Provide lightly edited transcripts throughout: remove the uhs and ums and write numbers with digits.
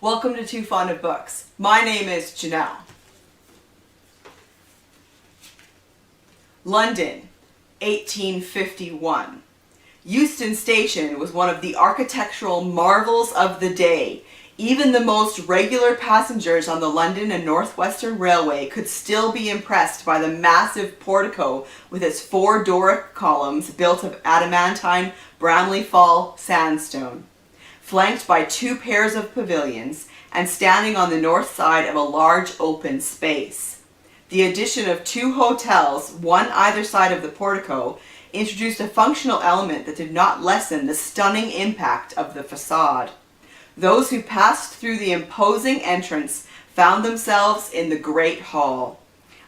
Welcome to Too Fond of Books. My name is Janelle. London, 1851. Euston Station was one of the architectural marvels of the day. Even the most regular passengers on the London and North Western Railway could still be impressed by the massive portico with its 4 Doric columns built of adamantine Bramley Fall sandstone, flanked by 2 pairs of pavilions and standing on the north side of a large open space. The addition of 2 hotels, one either side of the portico, introduced a functional element that did not lessen the stunning impact of the facade. Those who passed through the imposing entrance found themselves in the Great Hall,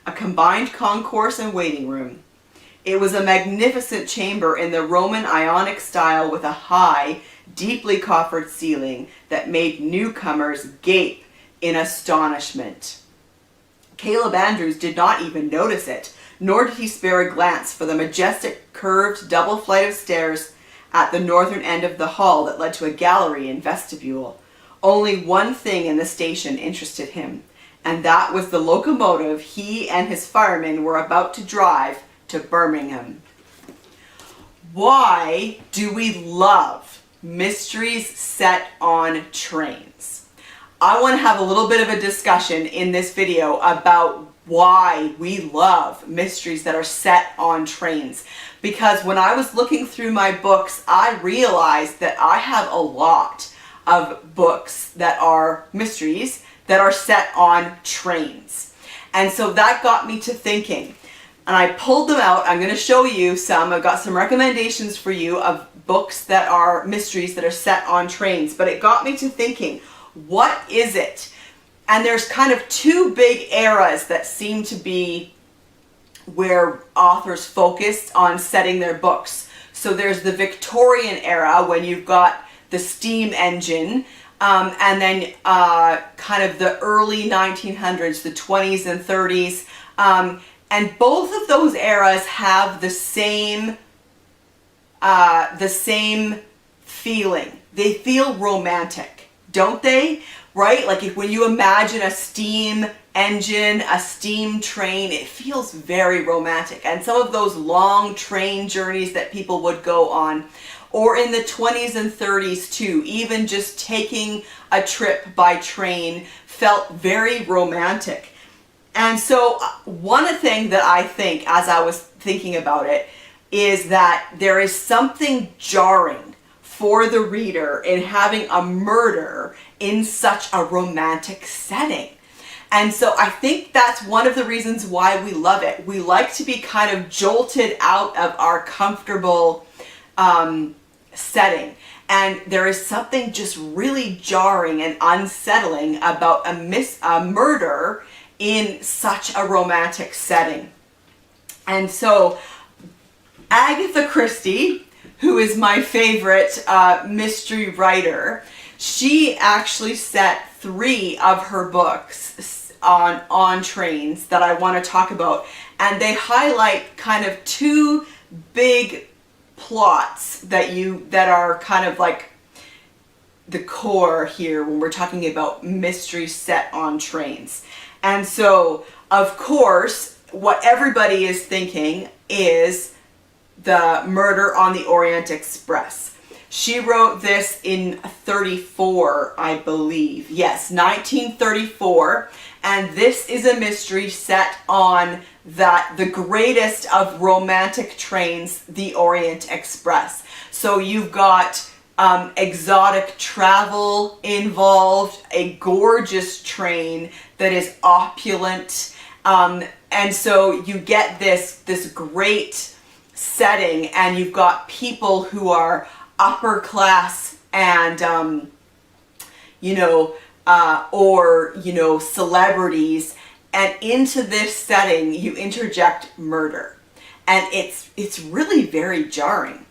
a combined concourse and waiting room. It was a magnificent chamber in the Roman Ionic style with a high, deeply coffered ceiling that made newcomers gape in astonishment. Caleb Andrews did not even notice it, nor did he spare a glance for the majestic curved double flight of stairs at the northern end of the hall that led to a gallery and vestibule. Only one thing in the station interested him, and that was the locomotive he and his firemen were about to drive to Birmingham. Why do we love mysteries set on trains? I want to have a little bit of a discussion in this video about why we love mysteries that are set on trains. Because when I was looking through my books, I realized that I have a lot of books that are mysteries that are set on trains. And so that got me to thinking. And I pulled them out. I'm going to show you some. I've got some recommendations for you of books that are mysteries that are set on trains. But it got me to thinking, what is it? And there's kind of 2 big eras that seem to be where authors focused on setting their books. So there's the Victorian era when you've got the steam engine, and then kind of the early 1900s, the 20s and 30s. And both of those eras have the same feeling. They feel romantic, don't they? Right? Like when you imagine a steam engine, a steam train, it feels very romantic. And some of those long train journeys that people would go on, or in the 20s and 30s too, even just taking a trip by train felt very romantic. And so one thing that I think, as I was thinking about it, is that there is something jarring for the reader in having a murder in such a romantic setting. And so I think that's one of the reasons why we love it. We like to be kind of jolted out of our comfortable setting. And there is something just really jarring and unsettling about a murder in such a romantic setting. And so Agatha Christie, who is my favorite mystery writer, she actually set 3 of her books on trains that I want to talk about. And they highlight kind of 2 big plots that are kind of like the core here when we're talking about mysteries set on trains. And so, of course, what everybody is thinking is the Murder on the Orient Express. She wrote this in 34, I believe. Yes, 1934. And this is a mystery set on the greatest of romantic trains, the Orient Express. So you've got exotic travel involved, a gorgeous train that is opulent, and so you get this great setting, and you've got people who are upper class and or celebrities, and into this setting you interject murder, and it's really very jarring.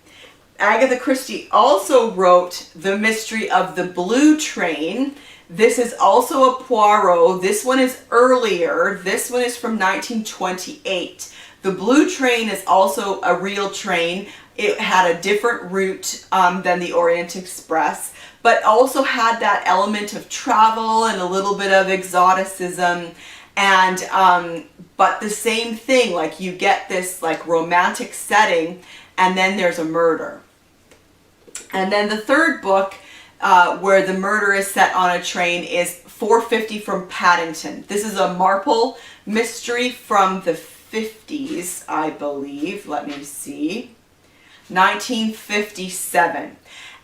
Agatha Christie also wrote The Mystery of the Blue Train. This is also a Poirot. This one is earlier. This one is from 1928. The Blue Train is also a real train. It had a different route than the Orient Express, but also had that element of travel and a little bit of exoticism. And but the same thing, like you get this like romantic setting, and then there's a murder. And then the third book, where the murder is set on a train, is 450 from Paddington. This is a Marple mystery from the 50s, I believe. Let me see. 1957.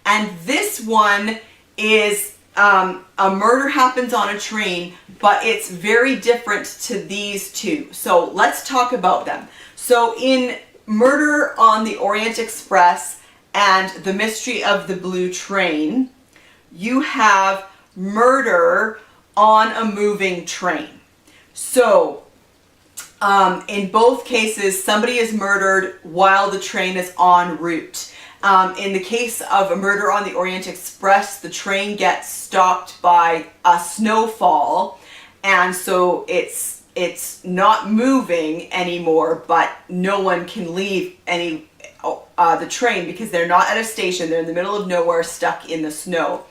And this one is a murder happens on a train, but it's very different to these two. So let's talk about them. So in Murder on the Orient Express and The Mystery of the Blue Train, you have murder on a moving train. So in both cases, somebody is murdered while the train is en route. In the case of a Murder on the Orient Express, the train gets stopped by a snowfall, and so it's not moving anymore, but no one can leave the train because they're not at a station. They're in the middle of nowhere, stuck in the snow.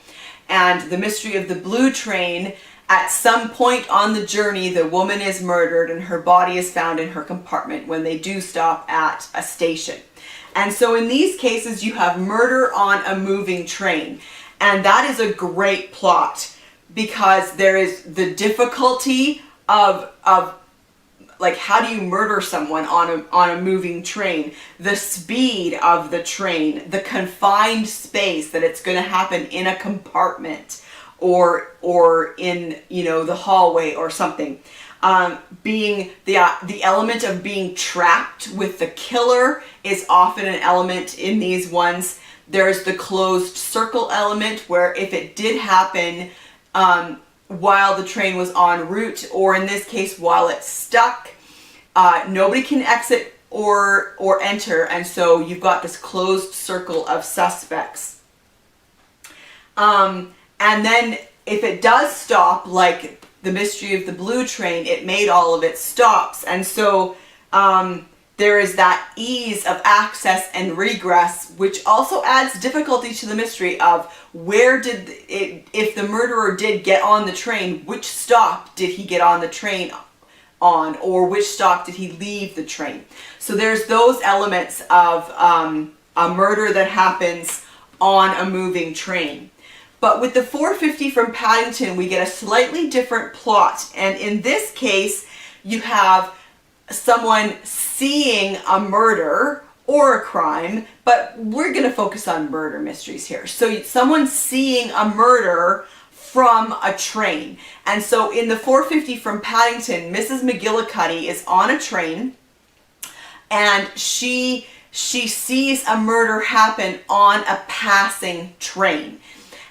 And The Mystery of the Blue Train, at some point on the journey, the woman is murdered and her body is found in her compartment when they do stop at a station. And so in these cases, you have murder on a moving train. And that is a great plot because there is the difficulty of like, how do you murder someone on a moving train? The speed of the train, the confined space that it's going to happen in a compartment or in, you know, the hallway or something. Being the element of being trapped with the killer is often an element in these ones. There's the closed circle element where if it did happen while the train was en route, or in this case while it's stuck, nobody can exit or enter, and so you've got this closed circle of suspects. And then if it does stop, like The Mystery of the Blue Train, it made all of its stops, and so there is that ease of access and regress, which also adds difficulty to the mystery of where did if the murderer did get on the train, which stop did he get on the train on, or which stop did he leave the train. So there's those elements of a murder that happens on a moving train. But with the 450 from Paddington, we get a slightly different plot, and in this case you have someone seeing a murder or a crime, but we're going to focus on murder mysteries here. So someone seeing a murder from a train. And so in the 450 from Paddington, Mrs. McGillicuddy is on a train, and she sees a murder happen on a passing train.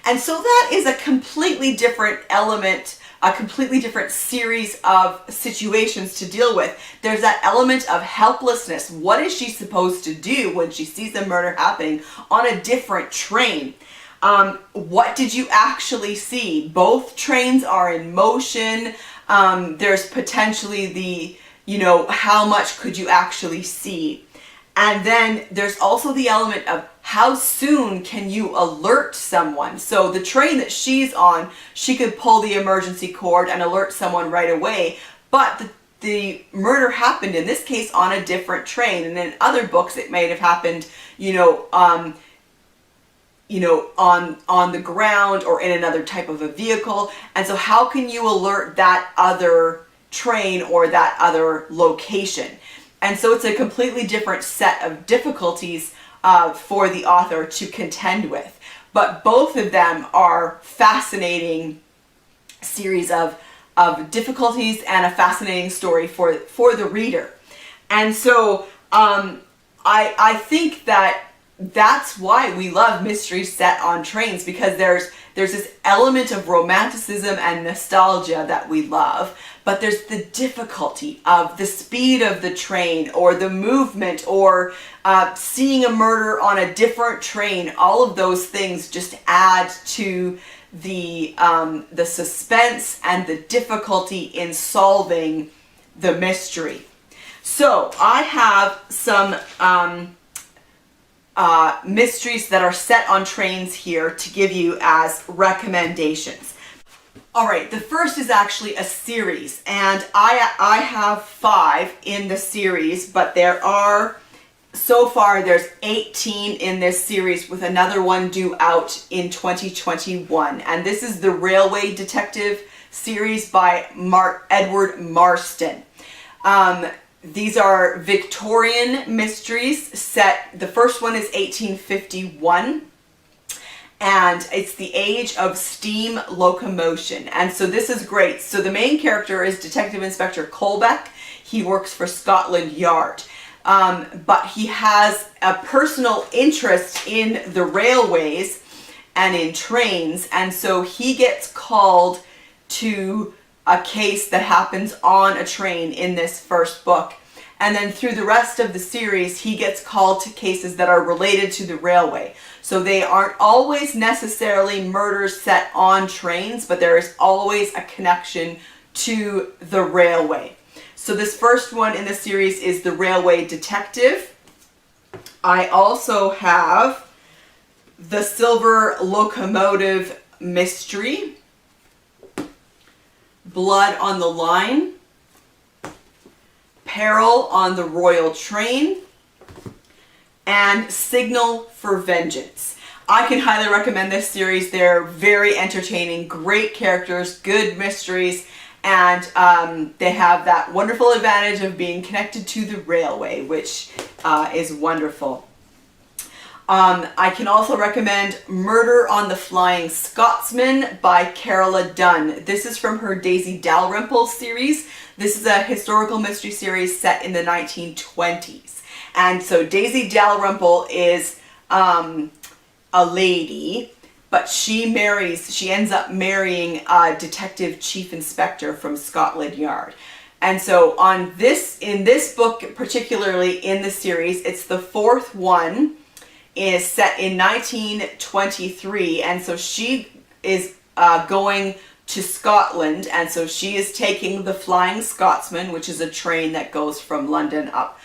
And so that is a completely different element, a completely different series of situations to deal with. There's that element of helplessness. What is she supposed to do when she sees a murder happening on a different train? What did you actually see? Both trains are in motion. There's potentially the, you know, how much could you actually see? And then there's also the element of how soon can you alert someone? So the train that she's on, she could pull the emergency cord and alert someone right away. But the murder happened in this case on a different train. And in other books, it may have happened, on the ground or in another type of a vehicle. And so how can you alert that other train or that other location? And so it's a completely different set of difficulties for the author to contend with. But both of them are fascinating series of difficulties and a fascinating story for the reader. And so I think that's why we love mysteries set on trains, because there's this element of romanticism and nostalgia that we love, but there's the difficulty of the speed of the train or the movement or seeing a murder on a different train. All of those things just add to the suspense and the difficulty in solving the mystery. So I have some mysteries that are set on trains here to give you as recommendations. All right, the first is actually a series, and I have 5 in the series, but so far there's 18 in this series, with another one due out in 2021. And this is the Railway Detective series by Edward Marston. These are Victorian mysteries set. The first one is 1851. And it's the age of steam locomotion. And so this is great. So the main character is Detective Inspector Colbeck. He works for Scotland Yard. But he has a personal interest in the railways and in trains. And so he gets called to a case that happens on a train in this first book. And then through the rest of the series, he gets called to cases that are related to the railway. So they aren't always necessarily murders set on trains, but there is always a connection to the railway. So this first one in the series is the Railway Detective. I also have the Silver Locomotive Mystery, Blood on the Line, Peril on the Royal Train, and Signal for Vengeance. I can highly recommend this series. They're very entertaining, great characters, good mysteries, and they have that wonderful advantage of being connected to the railway, which is wonderful. I can also recommend Murder on the Flying Scotsman by Carola Dunn. This is from her Daisy Dalrymple series. This is a historical mystery series set in the 1920s. And so Daisy Dalrymple is a lady, but she ends up marrying a detective chief inspector from Scotland Yard. And so in this book, particularly in the series, it's the 4th one, is set in 1923. And so she is going to Scotland, and so she is taking the Flying Scotsman, which is a train that goes from London up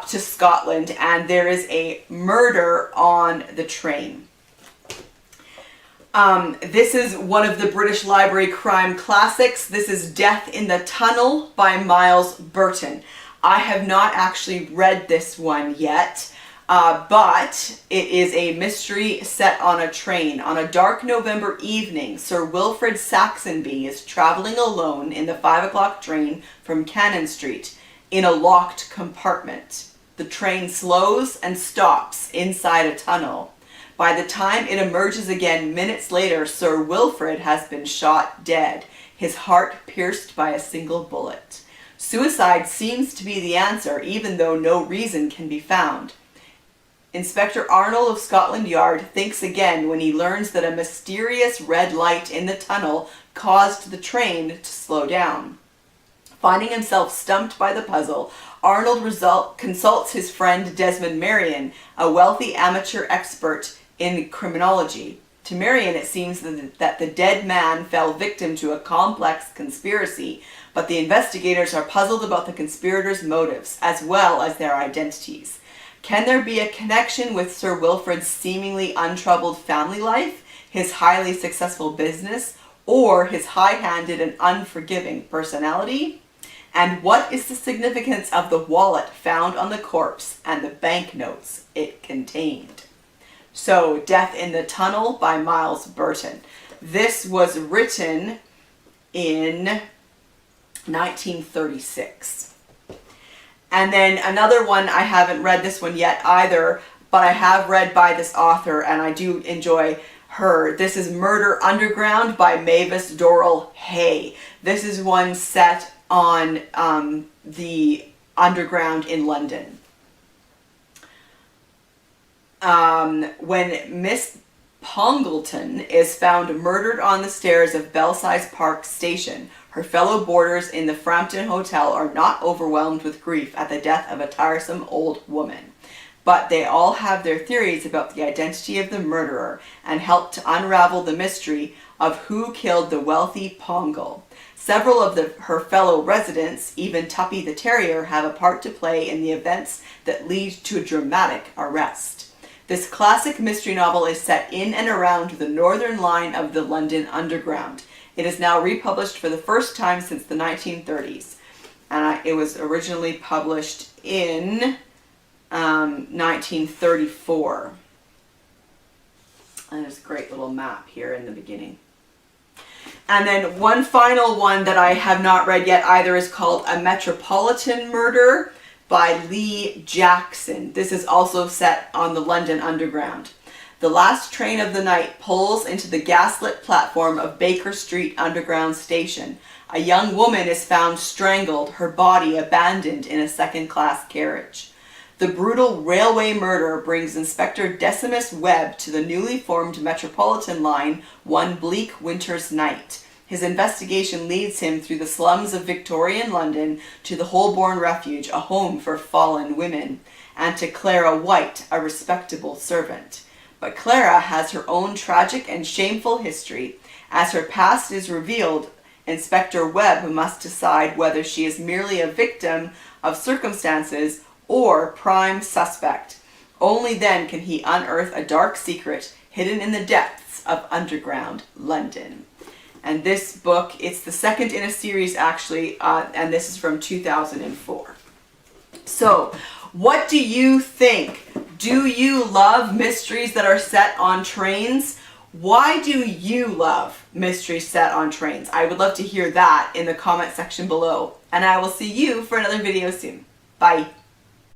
to Scotland, and there is a murder on the train. This is one of the British Library crime classics. This is Death in the Tunnel by Miles Burton. I have not actually read this one yet, but it is a mystery set on a train. On a dark November evening, Sir Wilfrid Saxonby is traveling alone in the 5 o'clock train from Cannon Street in a locked compartment. The train slows and stops inside a tunnel. By the time it emerges again minutes later, Sir Wilfrid has been shot dead, his heart pierced by a single bullet. Suicide seems to be the answer, even though no reason can be found. Inspector Arnold of Scotland Yard thinks again when he learns that a mysterious red light in the tunnel caused the train to slow down. Finding himself stumped by the puzzle, Arnold consults his friend Desmond Marion, a wealthy amateur expert in criminology. To Marion, it seems that the dead man fell victim to a complex conspiracy, but the investigators are puzzled about the conspirators' motives as well as their identities. Can there be a connection with Sir Wilfrid's seemingly untroubled family life, his highly successful business, or his high-handed and unforgiving personality? And what is the significance of the wallet found on the corpse and the banknotes it contained? So, Death in the Tunnel by Miles Burton. This was written in 1936. And then another one, I haven't read this one yet either, but I have read by this author and I do enjoy her. This is Murder Underground by Mavis Doriel Hay. This is one set on the underground in London. When Miss Pongleton is found murdered on the stairs of Belsize Park Station, her fellow boarders in the Frampton Hotel are not overwhelmed with grief at the death of a tiresome old woman. But they all have their theories about the identity of the murderer and help to unravel the mystery of who killed the wealthy Pongle. Several of her fellow residents, even Tuppy the Terrier, have a part to play in the events that lead to a dramatic arrest. This classic mystery novel is set in and around the northern line of the London Underground. It is now republished for the first time since the 1930s. It was originally published in 1934. And there's a great little map here in the beginning. And then one final one that I have not read yet either is called A Metropolitan Murder by Lee Jackson. This is also set on the London Underground. The last train of the night pulls into the gaslit platform of Baker Street Underground Station. A young woman is found strangled, her body abandoned in a second-class carriage. The brutal railway murder brings Inspector Decimus Webb to the newly formed Metropolitan line one bleak winter's night. His investigation leads him through the slums of Victorian London to the Holborn Refuge, a home for fallen women, and to Clara White, a respectable servant. But Clara has her own tragic and shameful history. As her past is revealed, Inspector Webb must decide whether she is merely a victim of circumstances or prime suspect. Only then can he unearth a dark secret hidden in the depths of underground London. And this book, it's the second in a series actually, and this is from 2004. So, what do you think? Do you love mysteries that are set on trains? Why do you love mysteries set on trains? I would love to hear that in the comment section below. And I will see you for another video soon. Bye.